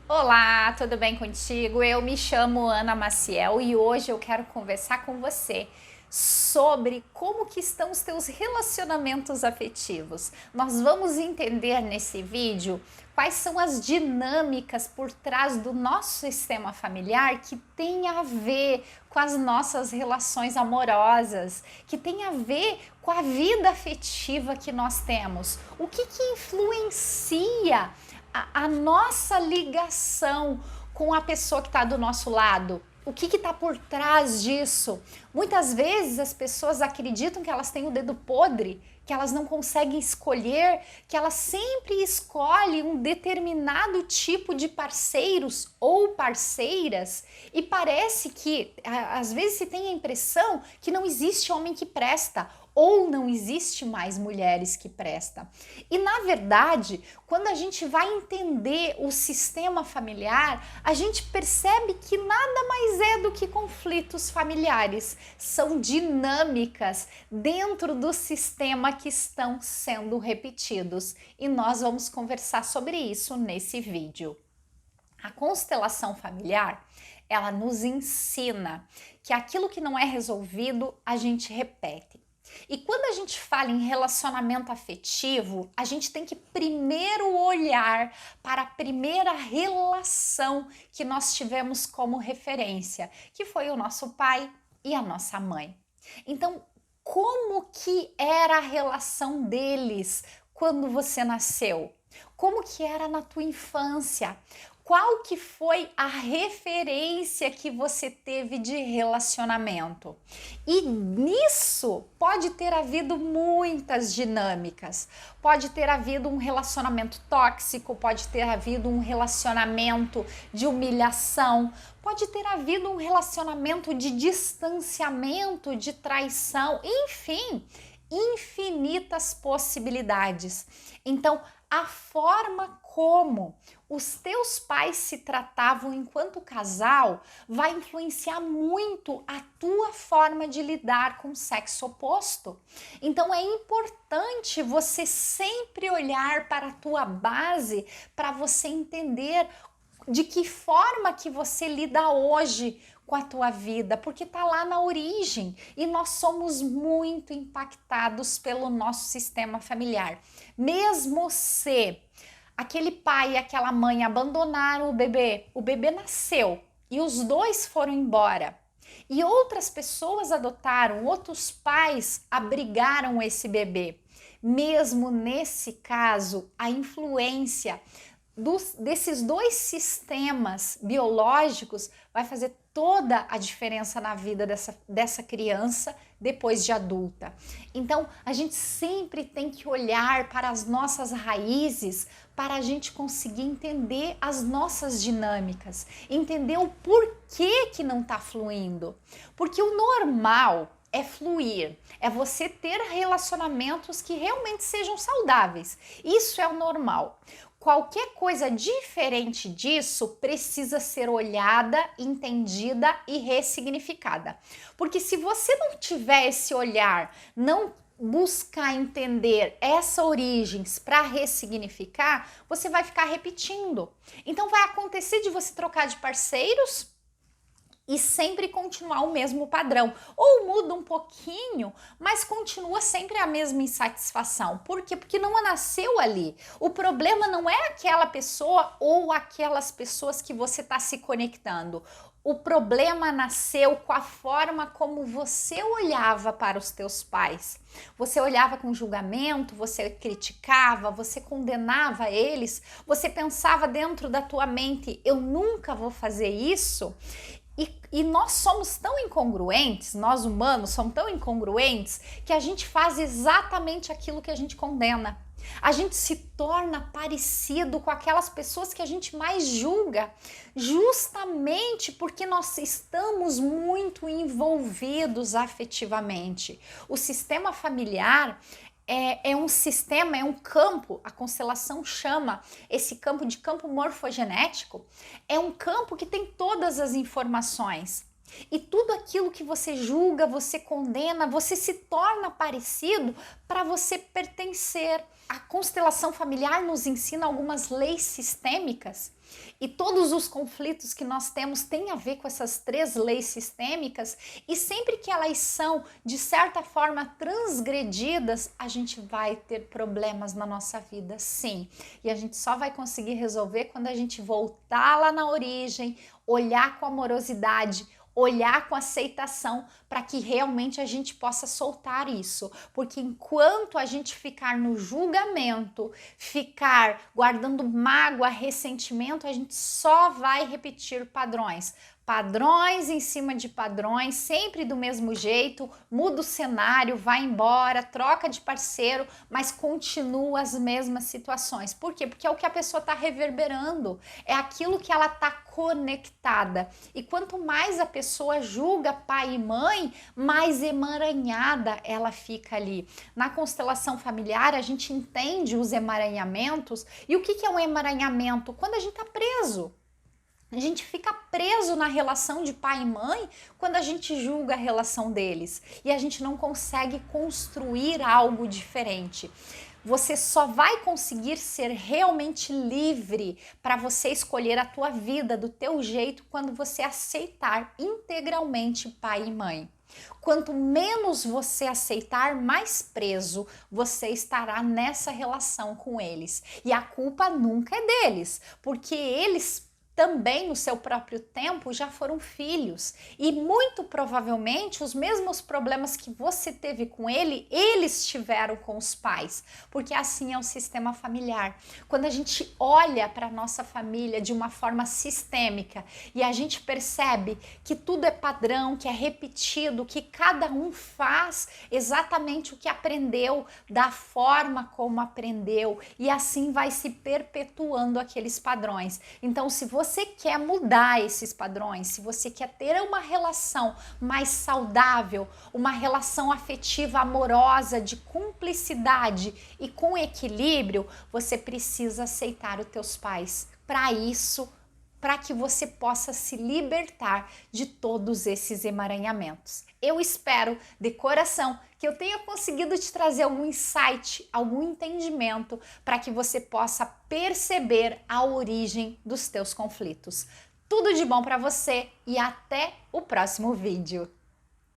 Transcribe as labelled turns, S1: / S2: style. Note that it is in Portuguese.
S1: Olá, tudo bem contigo? Eu me chamo Ana Maciel e hoje eu quero conversar com você sobre como que estão os teus relacionamentos afetivos. Nós vamos entender nesse vídeo quais são as dinâmicas por trás do nosso sistema familiar que tem a ver com as nossas relações amorosas, que tem a ver com a vida afetiva que nós temos. O que influencia a nossa ligação com a pessoa que está do nosso lado. O que está por trás disso? Muitas vezes as pessoas acreditam que elas têm o dedo podre, que elas não conseguem escolher, que elas sempre escolhem um determinado tipo de parceiros ou parceiras e parece que às vezes se tem a impressão que não existe homem que presta ou não existe mais mulheres que prestam. E na verdade, quando a gente vai entender o sistema familiar, a gente percebe que nada mais é do que conflitos familiares. São dinâmicas dentro do sistema que estão sendo repetidos. E nós vamos conversar sobre isso nesse vídeo. A constelação familiar, ela nos ensina que aquilo que não é resolvido, a gente repete. E quando a gente fala em relacionamento afetivo, a gente tem que primeiro olhar para a primeira relação que nós tivemos como referência, que foi o nosso pai e a nossa mãe. Então, como que era a relação deles quando você nasceu? Como que era na tua infância? Qual que foi a referência que você teve de relacionamento? E nisso pode ter havido muitas dinâmicas. Pode ter havido um relacionamento tóxico, pode ter havido um relacionamento de humilhação, pode ter havido um relacionamento de distanciamento, de traição, enfim, infinitas possibilidades. Então, a forma como os teus pais se tratavam enquanto casal vai influenciar muito a tua forma de lidar com o sexo oposto. Então é importante você sempre olhar para a tua base para você entender de que forma que você lida hoje com a tua vida, porque está lá na origem e nós somos muito impactados pelo nosso sistema familiar. Mesmo se aquele pai e aquela mãe abandonaram o bebê nasceu e os dois foram embora. E outras pessoas adotaram, outros pais abrigaram esse bebê. Mesmo nesse caso, a influência desses dois sistemas biológicos vai fazer toda a diferença na vida dessa criança depois de adulta. Então, a gente sempre tem que olhar para as nossas raízes para a gente conseguir entender as nossas dinâmicas, entender o porquê que não está fluindo. Porque o normal é fluir, é você ter relacionamentos que realmente sejam saudáveis. Isso é o normal. Qualquer coisa diferente disso precisa ser olhada, entendida e ressignificada. Porque se você não tiver esse olhar, não buscar entender essa origens para ressignificar, você vai ficar repetindo. Então vai acontecer de você trocar de parceiros e sempre continuar o mesmo padrão. Ou muda um pouquinho, mas continua sempre a mesma insatisfação. Por quê? Porque não nasceu ali. O problema não é aquela pessoa ou aquelas pessoas que você está se conectando. O problema nasceu com a forma como você olhava para os teus pais. Você olhava com julgamento, você criticava, você condenava eles, você pensava dentro da tua mente, eu nunca vou fazer isso. E nós somos tão incongruentes, nós humanos somos tão incongruentes, que a gente faz exatamente aquilo que a gente condena. A gente se torna parecido com aquelas pessoas que a gente mais julga, justamente porque nós estamos muito envolvidos afetivamente. O sistema familiar é um sistema, é um campo, a constelação chama esse campo de campo morfogenético, é um campo que tem todas as informações. E tudo aquilo que você julga, você condena, você se torna parecido para você pertencer. A constelação familiar nos ensina algumas leis sistêmicas e todos os conflitos que nós temos têm a ver com essas 3 leis sistêmicas, e sempre que elas são, de certa forma, transgredidas, a gente vai ter problemas na nossa vida, sim. E a gente só vai conseguir resolver quando a gente voltar lá na origem, olhar com amorosidade, olhar com aceitação, para que realmente a gente possa soltar isso. Porque enquanto a gente ficar no julgamento, ficar guardando mágoa, ressentimento, a gente só vai repetir padrões. Padrões em cima de padrões, sempre do mesmo jeito, muda o cenário, vai embora, troca de parceiro, mas continua as mesmas situações. Por quê? Porque é o que a pessoa está reverberando, é aquilo que ela está conectada. E quanto mais a pessoa julga pai e mãe, mais emaranhada ela fica ali. Na constelação familiar, a gente entende os emaranhamentos. E o que é um emaranhamento? Quando a gente está preso. A gente fica preso na relação de pai e mãe quando a gente julga a relação deles e a gente não consegue construir algo diferente. Você só vai conseguir ser realmente livre para você escolher a tua vida do teu jeito quando você aceitar integralmente pai e mãe. Quanto menos você aceitar, mais preso você estará nessa relação com eles. E a culpa nunca é deles, porque eles também no seu próprio tempo já foram filhos e muito provavelmente os mesmos problemas que você teve com ele, eles tiveram com os pais, porque assim é o sistema familiar. Quando a gente olha para a nossa família de uma forma sistêmica e a gente percebe que tudo é padrão, que é repetido, que cada um faz exatamente o que aprendeu, da forma como aprendeu, e assim vai se perpetuando aqueles padrões. Então, se você quer mudar esses padrões, se você quer ter uma relação mais saudável, uma relação afetiva amorosa, de cumplicidade e com equilíbrio, você precisa aceitar os teus pais. Para isso, para que você possa se libertar de todos esses emaranhamentos. Eu espero de coração que eu tenha conseguido te trazer algum insight, algum entendimento para que você possa perceber a origem dos teus conflitos. Tudo de bom para você e até o próximo vídeo.